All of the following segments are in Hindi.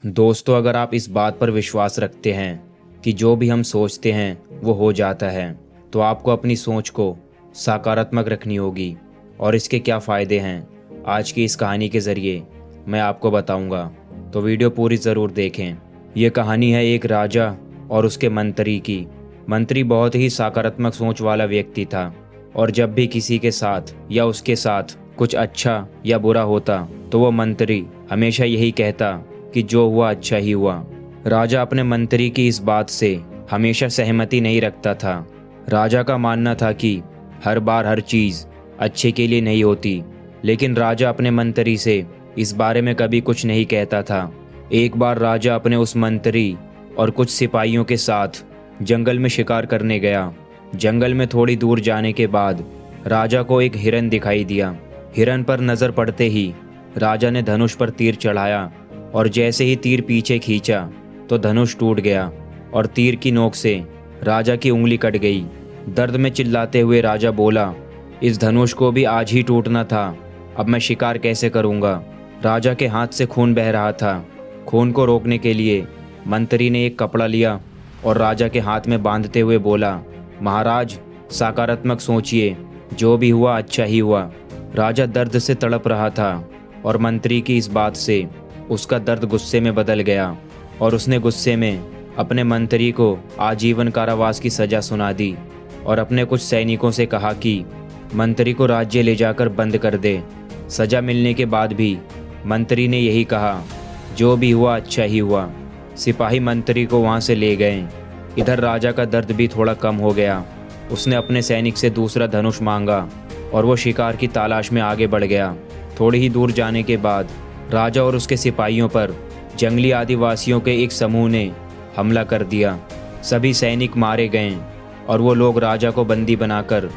दोस्तों, अगर आप इस बात पर विश्वास रखते हैं कि जो भी हम सोचते हैं वो हो जाता है, तो आपको अपनी सोच को सकारात्मक रखनी होगी। और इसके क्या फ़ायदे हैं आज की इस कहानी के ज़रिए मैं आपको बताऊंगा, तो वीडियो पूरी ज़रूर देखें। ये कहानी है एक राजा और उसके मंत्री की। मंत्री बहुत ही सकारात्मक सोच वाला व्यक्ति था, और जब भी किसी के साथ या उसके साथ कुछ अच्छा या बुरा होता तो वो मंत्री हमेशा यही कहता कि जो हुआ अच्छा ही हुआ। राजा अपने मंत्री की इस बात से हमेशा सहमति नहीं रखता था। राजा का मानना था कि हर बार हर चीज़ अच्छे के लिए नहीं होती, लेकिन राजा अपने मंत्री से इस बारे में कभी कुछ नहीं कहता था। एक बार राजा अपने उस मंत्री और कुछ सिपाहियों के साथ जंगल में शिकार करने गया। जंगल में थोड़ी दूर जाने के बाद राजा को एक हिरन दिखाई दिया। हिरन पर नज़र पड़ते ही राजा ने धनुष पर तीर चढ़ाया, और जैसे ही तीर पीछे खींचा तो धनुष टूट गया और तीर की नोक से राजा की उंगली कट गई। दर्द में चिल्लाते हुए राजा बोला, इस धनुष को भी आज ही टूटना था, अब मैं शिकार कैसे करूंगा। राजा के हाथ से खून बह रहा था। खून को रोकने के लिए मंत्री ने एक कपड़ा लिया और राजा के हाथ में बांधते हुए बोला, महाराज सकारात्मक सोचिए, जो भी हुआ अच्छा ही हुआ। राजा दर्द से तड़प रहा था, और मंत्री की इस बात से उसका दर्द गुस्से में बदल गया, और उसने गुस्से में अपने मंत्री को आजीवन कारावास की सज़ा सुना दी और अपने कुछ सैनिकों से कहा कि मंत्री को राज्य ले जाकर बंद कर दे। सज़ा मिलने के बाद भी मंत्री ने यही कहा, जो भी हुआ अच्छा ही हुआ। सिपाही मंत्री को वहाँ से ले गए। इधर राजा का दर्द भी थोड़ा कम हो गया। उसने अपने सैनिक से दूसरा धनुष मांगा और वो शिकार की तलाश में आगे बढ़ गया। थोड़ी ही दूर जाने के बाद राजा और उसके सिपाहियों पर जंगली आदिवासियों के एक समूह ने हमला कर दिया। सभी सैनिक मारे गए और वो लोग राजा को बंदी बनाकर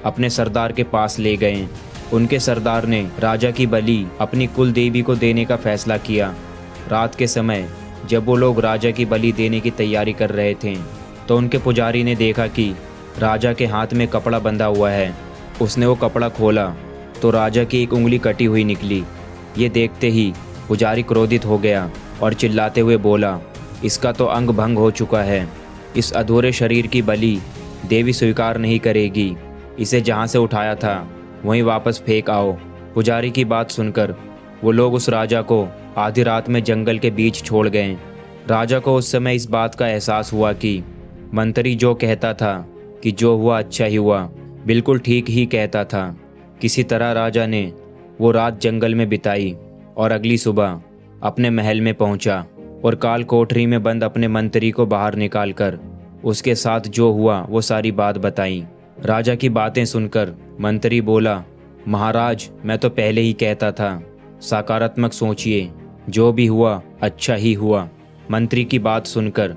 अपने सरदार के पास ले गए। उनके सरदार ने राजा की बलि अपनी कुल देवी को देने का फैसला किया। रात के समय जब वो लोग राजा की बलि देने की तैयारी कर रहे थे, तो उनके पुजारी ने देखा कि राजा के हाथ में कपड़ा बंधा हुआ है। उसने वो कपड़ा खोला तो राजा की एक उंगली कटी हुई निकली। ये देखते ही पुजारी क्रोधित हो गया और चिल्लाते हुए बोला, इसका तो अंग भंग हो चुका है। इस अधूरे शरीर की बलि देवी स्वीकार नहीं करेगी। इसे जहाँ से उठाया था वहीं वापस फेंक आओ। पुजारी की बात सुनकर वो लोग उस राजा को आधी रात में जंगल के बीच छोड़ गए। राजा को उस समय इस बात का एहसास हुआ कि मंत्री जो कहता था कि जो हुआ अच्छा ही हुआ, बिल्कुल ठीक ही कहता था। किसी तरह राजा ने वो रात जंगल में बिताई और अगली सुबह अपने महल में पहुंचा और काल कोठरी में बंद अपने मंत्री को बाहर निकालकर उसके साथ जो हुआ वो सारी बात बताई। राजा की बातें सुनकर मंत्री बोला, महाराज मैं तो पहले ही कहता था, सकारात्मक सोचिए, जो भी हुआ अच्छा ही हुआ। मंत्री की बात सुनकर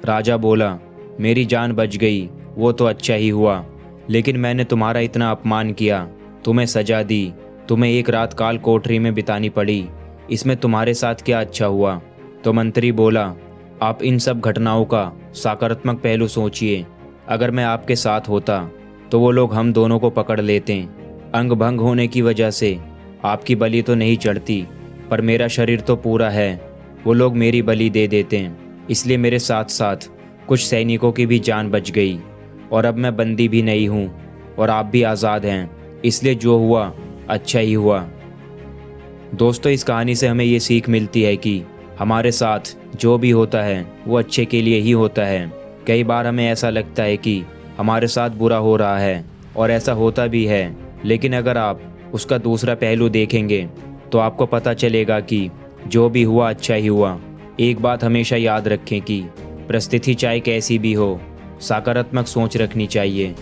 राजा बोला, मेरी जान बच गई वो तो अच्छा ही हुआ, लेकिन मैंने तुम्हारा इतना अपमान किया, तुम्हें सजा दी, तुम्हें एक रात काल कोठरी में बितानी पड़ी, इसमें तुम्हारे साथ क्या अच्छा हुआ। तो मंत्री बोला, आप इन सब घटनाओं का सकारात्मक पहलू सोचिए। अगर मैं आपके साथ होता तो वो लोग हम दोनों को पकड़ लेते। अंग भंग होने की वजह से आपकी बलि तो नहीं चढ़ती, पर मेरा शरीर तो पूरा है, वो लोग मेरी बलि दे देते हैं। इसलिए मेरे साथ साथ कुछ सैनिकों की भी जान बच गई, और अब मैं बंदी भी नहीं हूँ और आप भी आज़ाद हैं। इसलिए जो हुआ अच्छा ही हुआ। दोस्तों, इस कहानी से हमें ये सीख मिलती है कि हमारे साथ जो भी होता है वो अच्छे के लिए ही होता है। कई बार हमें ऐसा लगता है कि हमारे साथ बुरा हो रहा है, और ऐसा होता भी है, लेकिन अगर आप उसका दूसरा पहलू देखेंगे तो आपको पता चलेगा कि जो भी हुआ अच्छा ही हुआ। एक बात हमेशा याद रखें कि परिस्थिति चाहे कैसी भी हो, सकारात्मक सोच रखनी चाहिए।